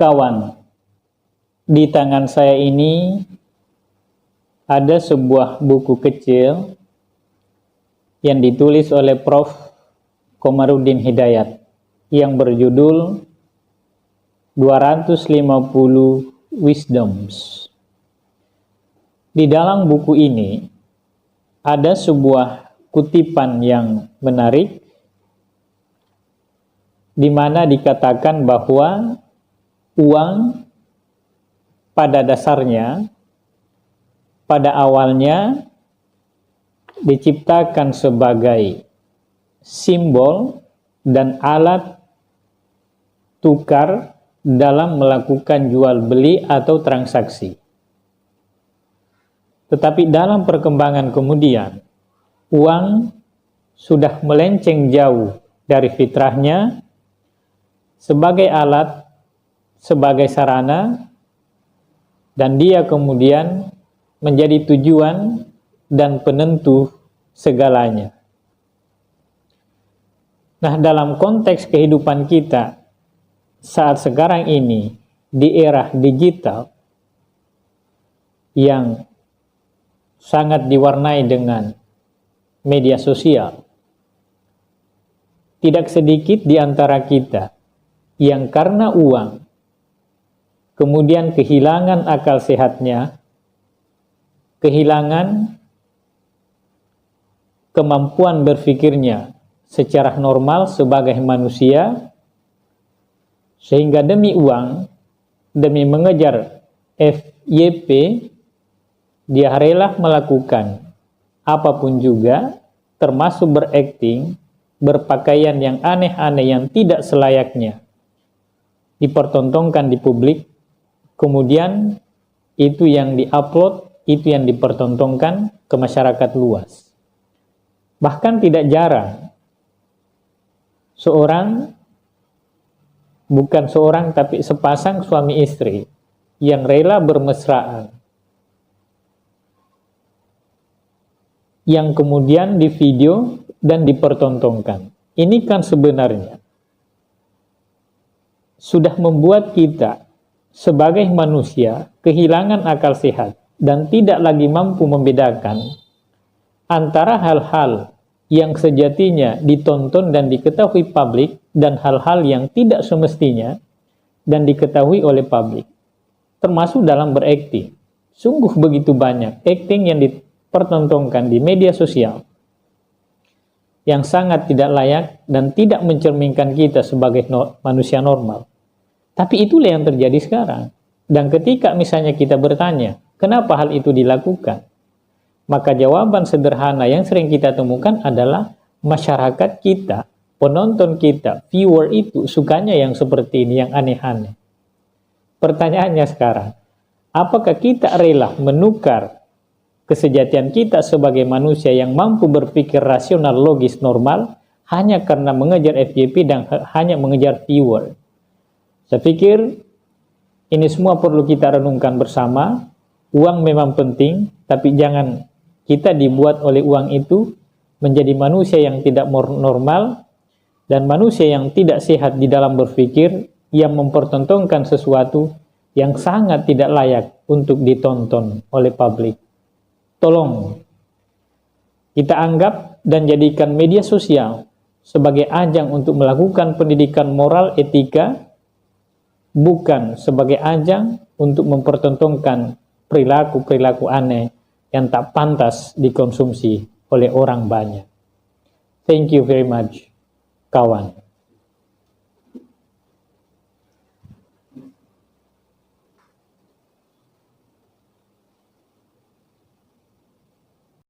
Kawan, di tangan saya ini ada sebuah buku kecil yang ditulis oleh Prof. Komarudin Hidayat yang berjudul 250 Wisdoms. Di dalam buku ini ada sebuah kutipan yang menarik di mana dikatakan bahwa uang pada dasarnya, pada awalnya diciptakan sebagai simbol dan alat tukar dalam melakukan jual beli atau transaksi. Tetapi dalam perkembangan kemudian, uang sudah melenceng jauh dari fitrahnya sebagai alat, sebagai sarana, dan dia kemudian menjadi tujuan dan penentu segalanya. Nah, dalam konteks kehidupan kita saat sekarang ini di era digital yang sangat diwarnai dengan media sosial, tidak sedikit di antara kita yang karena uang kemudian kehilangan akal sehatnya, kehilangan kemampuan berpikirnya secara normal sebagai manusia, sehingga demi uang, demi mengejar FYP, dia rela melakukan apapun juga, termasuk berakting, berpakaian yang aneh-aneh yang tidak selayaknya dipertontonkan di publik, kemudian itu yang diupload, itu yang dipertontonkan ke masyarakat luas. Bahkan tidak jarang bukan seorang tapi sepasang suami istri yang rela bermesraan, yang kemudian divideo dan dipertontonkan. Ini kan sebenarnya sudah membuat kita sebagai manusia kehilangan akal sehat dan tidak lagi mampu membedakan antara hal-hal yang sejatinya ditonton dan diketahui publik dan hal-hal yang tidak semestinya dan diketahui oleh publik, termasuk dalam berakting. Sungguh begitu banyak akting yang dipertontonkan di media sosial yang sangat tidak layak dan tidak mencerminkan kita sebagai manusia normal. Tapi itulah yang terjadi sekarang. Dan ketika misalnya kita bertanya, kenapa hal itu dilakukan? Maka jawaban sederhana yang sering kita temukan adalah masyarakat kita, penonton kita, viewer itu sukanya yang seperti ini, yang aneh-aneh. Pertanyaannya sekarang, apakah kita rela menukar kesejatian kita sebagai manusia yang mampu berpikir rasional, logis, normal, hanya karena mengejar FYP dan hanya mengejar viewer? Saya pikir ini semua perlu kita renungkan bersama. Uang memang penting, tapi jangan kita dibuat oleh uang itu menjadi manusia yang tidak normal dan manusia yang tidak sehat di dalam berpikir, yang mempertontonkan sesuatu yang sangat tidak layak untuk ditonton oleh publik. Tolong kita anggap dan jadikan media sosial sebagai ajang untuk melakukan pendidikan moral etika, bukan sebagai ajang untuk mempertontonkan perilaku-perilaku aneh yang tak pantas dikonsumsi oleh orang banyak. Thank you very much, kawan.